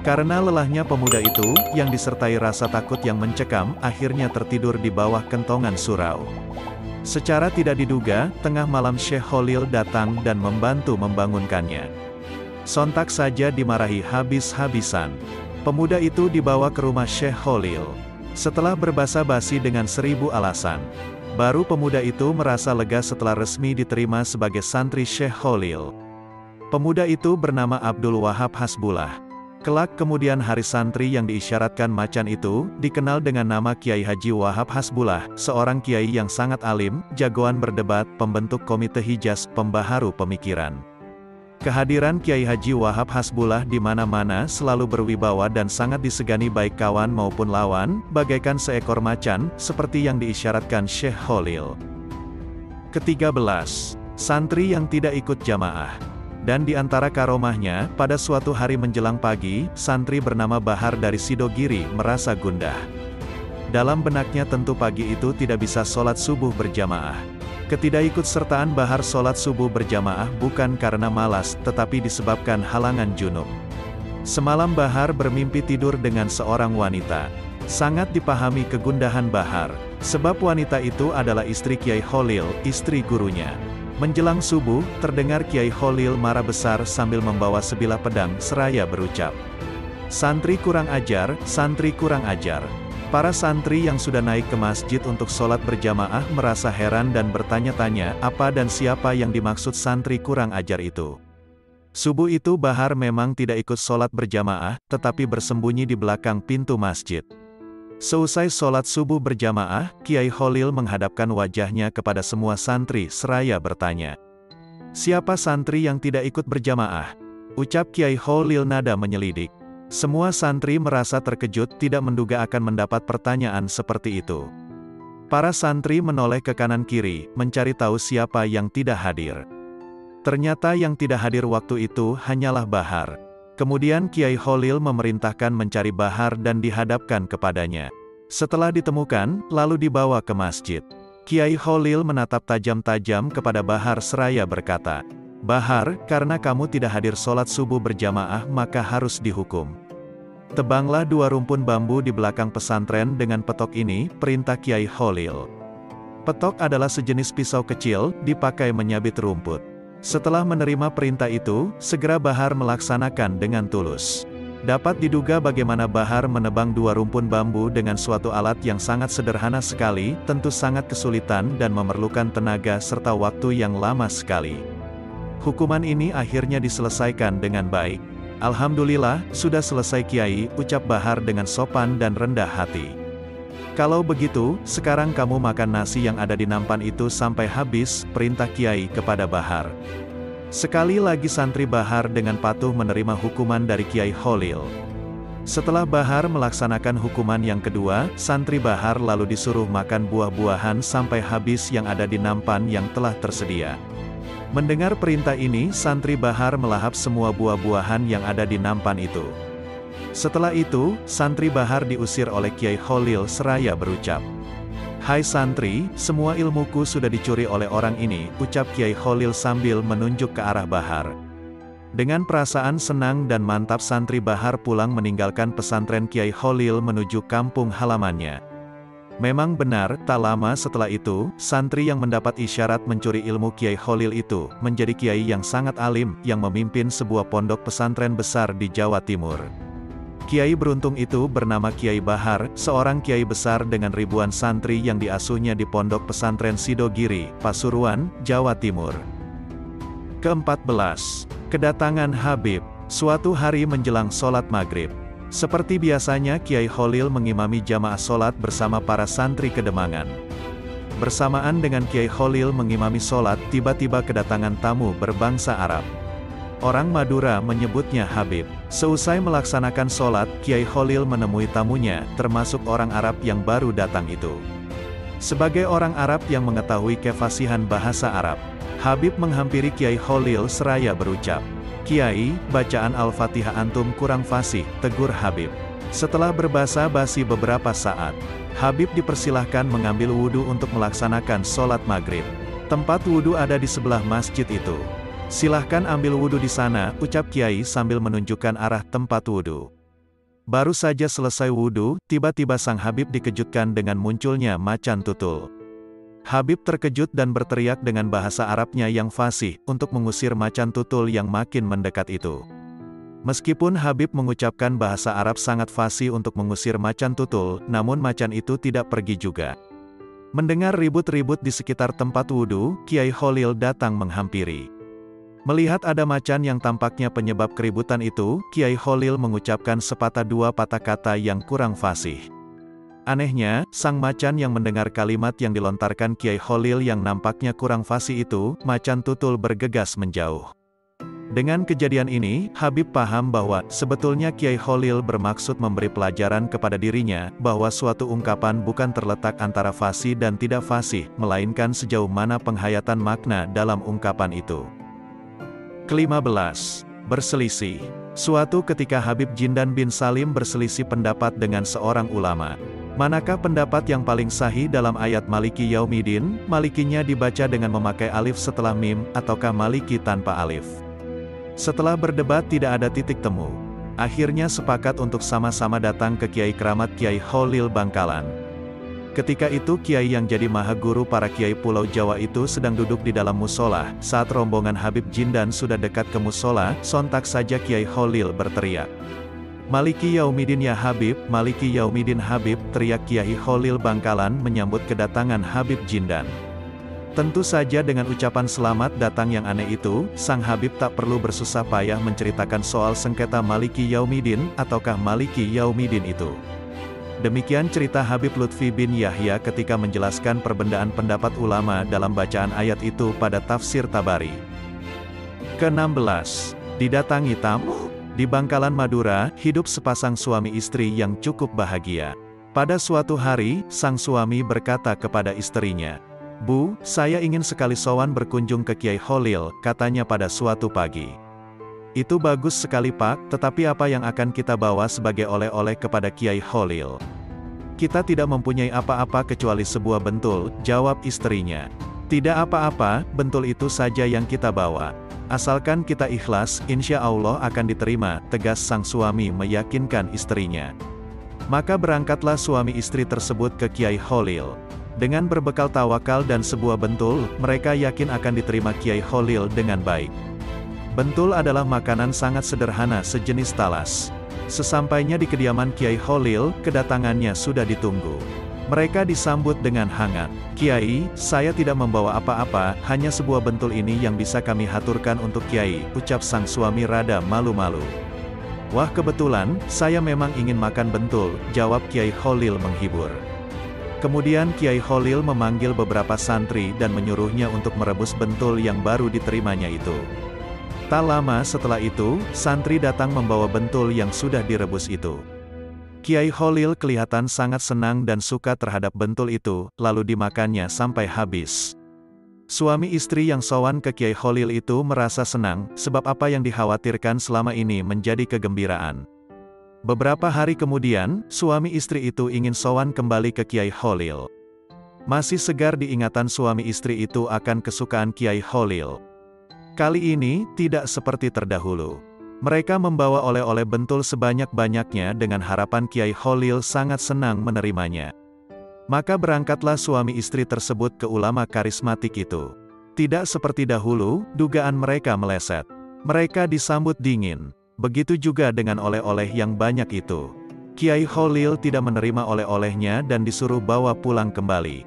Karena lelahnya pemuda itu, yang disertai rasa takut yang mencekam, akhirnya tertidur di bawah kentongan surau. Secara tidak diduga, tengah malam Syekh Khalil datang dan membantu membangunkannya. Sontak saja dimarahi habis-habisan. Pemuda itu dibawa ke rumah Syekh Khalil. Setelah berbasa-basi dengan 1000 alasan, baru pemuda itu merasa lega setelah resmi diterima sebagai santri Syekh Khalil. Pemuda itu bernama Abdul Wahab Hasbullah. Kelak kemudian hari santri yang diisyaratkan macan itu, dikenal dengan nama Kiai Haji Wahab Hasbullah, seorang kiai yang sangat alim, jagoan berdebat, pembentuk komite Hijaz, pembaharu pemikiran. Kehadiran Kiai Haji Wahab Hasbullah di mana-mana selalu berwibawa dan sangat disegani baik kawan maupun lawan, bagaikan seekor macan, seperti yang diisyaratkan Syekh Khalil. Ke-13. Santri yang tidak ikut jamaah. Dan di antara karomahnya, pada suatu hari menjelang pagi, santri bernama Bahar dari Sidogiri merasa gundah. Dalam benaknya tentu pagi itu tidak bisa sholat subuh berjamaah. Ketidakikutsertaan Bahar sholat subuh berjamaah bukan karena malas, tetapi disebabkan halangan junub. Semalam Bahar bermimpi tidur dengan seorang wanita. Sangat dipahami kegundahan Bahar, sebab wanita itu adalah istri Kiai Khalil, istri gurunya. Menjelang subuh, terdengar Kiai Khalil marah besar sambil membawa sebilah pedang seraya berucap, "Santri kurang ajar, santri kurang ajar." Para santri yang sudah naik ke masjid untuk sholat berjamaah merasa heran dan bertanya-tanya apa dan siapa yang dimaksud santri kurang ajar itu. Subuh itu Bahar memang tidak ikut sholat berjamaah, tetapi bersembunyi di belakang pintu masjid. Seusai sholat subuh berjamaah, Kiai Khalil menghadapkan wajahnya kepada semua santri seraya bertanya, "Siapa santri yang tidak ikut berjamaah?" Ucap Kiai Khalil nada menyelidik. Semua santri merasa terkejut tidak menduga akan mendapat pertanyaan seperti itu. Para santri menoleh ke kanan kiri, mencari tahu siapa yang tidak hadir. Ternyata yang tidak hadir waktu itu hanyalah Bahar. Kemudian Kiai Khalil memerintahkan mencari Bahar dan dihadapkan kepadanya. Setelah ditemukan, lalu dibawa ke masjid. Kiai Khalil menatap tajam-tajam kepada Bahar seraya berkata, "Bahar, karena kamu tidak hadir sholat subuh berjamaah maka harus dihukum. Tebanglah 2 rumpun bambu di belakang pesantren dengan petok ini," perintah Kiai Khalil. Petok adalah sejenis pisau kecil, dipakai menyabit rumput. Setelah menerima perintah itu, segera Bahar melaksanakan dengan tulus. Dapat diduga bagaimana Bahar menebang 2 rumpun bambu dengan suatu alat yang sangat sederhana sekali, tentu sangat kesulitan dan memerlukan tenaga serta waktu yang lama sekali. Hukuman ini akhirnya diselesaikan dengan baik. "Alhamdulillah, sudah selesai Kiai," ucap Bahar dengan sopan dan rendah hati. "Kalau begitu, sekarang kamu makan nasi yang ada di nampan itu sampai habis," perintah Kiai kepada Bahar. Sekali lagi santri Bahar dengan patuh menerima hukuman dari Kiai Khalil. Setelah Bahar melaksanakan hukuman yang kedua, santri Bahar lalu disuruh makan buah-buahan sampai habis yang ada di nampan yang telah tersedia. Mendengar perintah ini, santri Bahar melahap semua buah-buahan yang ada di nampan itu. Setelah itu, santri Bahar diusir oleh Kiai Khalil seraya berucap, "Hai santri, semua ilmuku sudah dicuri oleh orang ini," ucap Kiai Khalil sambil menunjuk ke arah Bahar. Dengan perasaan senang dan mantap santri Bahar pulang meninggalkan pesantren Kiai Khalil menuju kampung halamannya. Memang benar, tak lama setelah itu, santri yang mendapat isyarat mencuri ilmu Kiai Khalil itu, menjadi kiai yang sangat alim, yang memimpin sebuah pondok pesantren besar di Jawa Timur. Kiai beruntung itu bernama Kiai Bahar, seorang kiai besar dengan ribuan santri yang diasuhnya di pondok pesantren Sidogiri, Pasuruan, Jawa Timur. Ke-14. Kedatangan Habib. Suatu hari menjelang sholat maghrib. Seperti biasanya Kiai Khalil mengimami jamaah sholat bersama para santri kedemangan. Bersamaan dengan Kiai Khalil mengimami sholat, tiba-tiba kedatangan tamu berbangsa Arab. Orang Madura menyebutnya Habib. Seusai melaksanakan sholat, Kiai Khalil menemui tamunya, termasuk orang Arab yang baru datang itu. Sebagai orang Arab yang mengetahui kefasihan bahasa Arab, Habib menghampiri Kiai Khalil seraya berucap, "Kiai, bacaan Al-Fatihah antum kurang fasih," tegur Habib. Setelah berbasa-basi beberapa saat, Habib dipersilahkan mengambil wudhu untuk melaksanakan sholat maghrib. Tempat wudhu ada di sebelah masjid itu. "Silahkan ambil wudhu di sana," ucap Kiai sambil menunjukkan arah tempat wudhu. Baru saja selesai wudhu, tiba-tiba sang Habib dikejutkan dengan munculnya macan tutul. Habib terkejut dan berteriak dengan bahasa Arabnya yang fasih, untuk mengusir macan tutul yang makin mendekat itu. Meskipun Habib mengucapkan bahasa Arab sangat fasih untuk mengusir macan tutul, namun macan itu tidak pergi juga. Mendengar ribut-ribut di sekitar tempat wudhu, Kiai Kholil datang menghampiri. Melihat ada macan yang tampaknya penyebab keributan itu, Kiai Kholil mengucapkan sepatah dua patah kata yang kurang fasih. Anehnya, sang macan yang mendengar kalimat yang dilontarkan Kiai Kholil yang nampaknya kurang fasih itu, macan tutul bergegas menjauh. Dengan kejadian ini, Habib paham bahwa sebetulnya Kiai Kholil bermaksud memberi pelajaran kepada dirinya, bahwa suatu ungkapan bukan terletak antara fasih dan tidak fasih, melainkan sejauh mana penghayatan makna dalam ungkapan itu. Ke-15. Berselisih. Suatu ketika Habib Jindan bin Salim berselisih pendapat dengan seorang ulama. Manakah pendapat yang paling sahih dalam ayat Maliki Yaumidin? Malikinya dibaca dengan memakai alif setelah mim, ataukah Maliki tanpa alif? Setelah berdebat tidak ada titik temu. Akhirnya sepakat untuk sama-sama datang ke Kiai Keramat Kiai Kholil Bangkalan. Ketika itu Kiai yang jadi maha guru para Kiai Pulau Jawa itu sedang duduk di dalam musola. Saat rombongan Habib Jindan sudah dekat ke musola, sontak saja Kiai Kholil berteriak, "Maliki Yaumidin ya Habib, Maliki Yaumidin Habib," teriak Kiai Kholil Bangkalan menyambut kedatangan Habib Jindan. Tentu saja dengan ucapan selamat datang yang aneh itu, sang Habib tak perlu bersusah payah menceritakan soal sengketa Maliki Yaumidin, ataukah Maliki Yaumidin itu. Demikian cerita Habib Lutfi bin Yahya ketika menjelaskan perbedaan pendapat ulama dalam bacaan ayat itu pada tafsir Tabari. Ke-16. Didatangi tamu. Di Bangkalan Madura, hidup sepasang suami istri yang cukup bahagia. Pada suatu hari, sang suami berkata kepada istrinya, "Bu, saya ingin sekali sowan berkunjung ke Kiai Kholil," katanya pada suatu pagi. "Itu bagus sekali Pak, tetapi apa yang akan kita bawa sebagai oleh-oleh kepada Kiai Kholil?" "Kita tidak mempunyai apa-apa kecuali sebuah bentul," jawab istrinya. "Tidak apa-apa, bentul itu saja yang kita bawa. Asalkan kita ikhlas, insya Allah akan diterima," tegas sang suami meyakinkan istrinya. Maka berangkatlah suami istri tersebut ke Kiai Kholil. Dengan berbekal tawakal dan sebuah bentul, mereka yakin akan diterima Kiai Kholil dengan baik. Bentul adalah makanan sangat sederhana sejenis talas. Sesampainya di kediaman Kiai Kholil, kedatangannya sudah ditunggu. Mereka disambut dengan hangat. "Kiai, saya tidak membawa apa-apa, hanya sebuah bentul ini yang bisa kami haturkan untuk Kiai," ucap sang suami rada malu-malu. "Wah kebetulan, saya memang ingin makan bentul," jawab Kiai Kholil menghibur. Kemudian Kiai Kholil memanggil beberapa santri dan menyuruhnya untuk merebus bentul yang baru diterimanya itu. Tak lama setelah itu, santri datang membawa bentul yang sudah direbus itu. Kiai Kholil kelihatan sangat senang dan suka terhadap bentul itu, lalu dimakannya sampai habis. Suami istri yang sowan ke Kiai Kholil itu merasa senang, sebab apa yang dikhawatirkan selama ini menjadi kegembiraan. Beberapa hari kemudian, suami istri itu ingin sowan kembali ke Kiai Kholil. Masih segar diingatan suami istri itu akan kesukaan Kiai Kholil. Kali ini, tidak seperti terdahulu. Mereka membawa oleh-oleh bentul sebanyak-banyaknya dengan harapan Kiai Kholil sangat senang menerimanya. Maka berangkatlah suami istri tersebut ke ulama karismatik itu. Tidak seperti dahulu, dugaan mereka meleset. Mereka disambut dingin. Begitu juga dengan oleh-oleh yang banyak itu. Kiai Kholil tidak menerima oleh-olehnya dan disuruh bawa pulang kembali.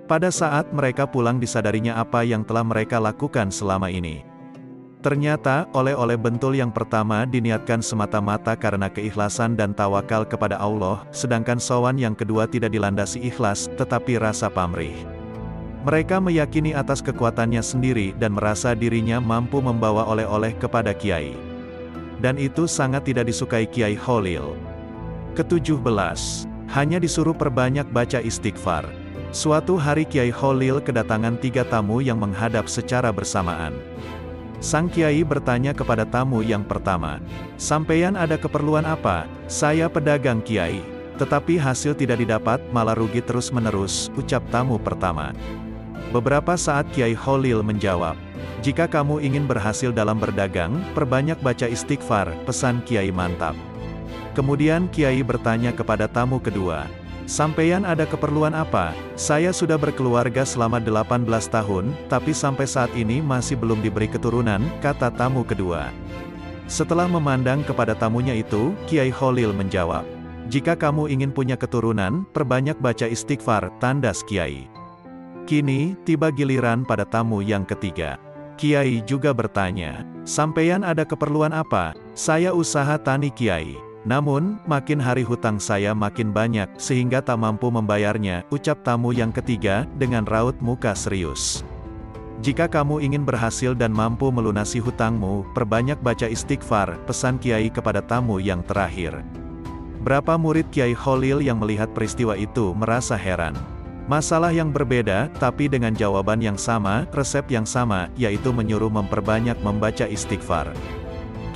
Pada saat mereka pulang disadarinya apa yang telah mereka lakukan selama ini. Ternyata, oleh-oleh bentul yang pertama diniatkan semata-mata karena keikhlasan dan tawakal kepada Allah, sedangkan sowan yang kedua tidak dilandasi ikhlas, tetapi rasa pamrih. Mereka meyakini atas kekuatannya sendiri dan merasa dirinya mampu membawa oleh-oleh kepada Kiai. Dan itu sangat tidak disukai Kiai Kholil. Ke-17. Hanya disuruh perbanyak baca istighfar. Suatu hari Kiai Kholil kedatangan 3 tamu yang menghadap secara bersamaan. Sang Kiai bertanya kepada tamu yang pertama, "Sampeyan ada keperluan apa?" "Saya pedagang Kiai, tetapi hasil tidak didapat, malah rugi terus-menerus," ucap tamu pertama. Beberapa saat Kiai Kholil menjawab, "Jika kamu ingin berhasil dalam berdagang, perbanyak baca istighfar," pesan Kiai mantap. Kemudian Kiai bertanya kepada tamu kedua, "Sampeyan ada keperluan apa? Saya sudah berkeluarga selama 18 tahun, tapi sampai saat ini masih belum diberi keturunan," kata tamu kedua. Setelah memandang kepada tamunya itu, Kiai Kholil menjawab, "Jika kamu ingin punya keturunan, perbanyak baca istighfar," tandas Kiai. Kini, tiba giliran pada tamu yang ketiga. Kiai juga bertanya, "Sampeyan ada keperluan apa?" "Saya usaha tani Kiai. Namun, makin hari hutang saya makin banyak, sehingga tak mampu membayarnya," ucap tamu yang ketiga, dengan raut muka serius. "Jika kamu ingin berhasil dan mampu melunasi hutangmu, perbanyak baca istighfar," pesan Kiai kepada tamu yang terakhir. Berapa murid Kiai Kholil yang melihat peristiwa itu merasa heran. Masalah yang berbeda, tapi dengan jawaban yang sama, resep yang sama, yaitu menyuruh memperbanyak membaca istighfar.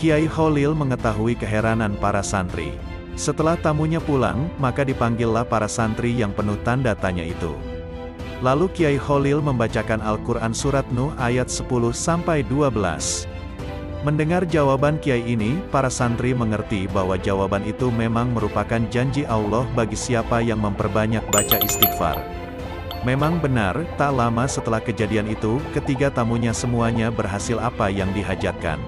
Kiai Kholil mengetahui keheranan para santri. Setelah tamunya pulang, maka dipanggillah para santri yang penuh tanda tanya itu. Lalu Kiai Kholil membacakan Al-Quran Surat Nuh ayat 10-12. Mendengar jawaban Kiai ini, para santri mengerti bahwa jawaban itu memang merupakan janji Allah bagi siapa yang memperbanyak baca istighfar. Memang benar, tak lama setelah kejadian itu, ketiga tamunya semuanya berhasil apa yang dihajatkan.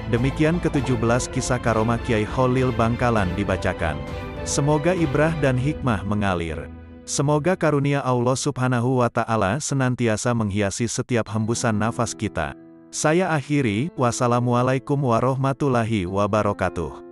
Demikian ke-17 kisah karomah Kiai Kholil Bangkalan dibacakan. Semoga ibrah dan hikmah mengalir. Semoga karunia Allah Subhanahu wa Ta'ala senantiasa menghiasi setiap hembusan nafas kita. Saya akhiri, wassalamualaikum warahmatullahi wabarakatuh.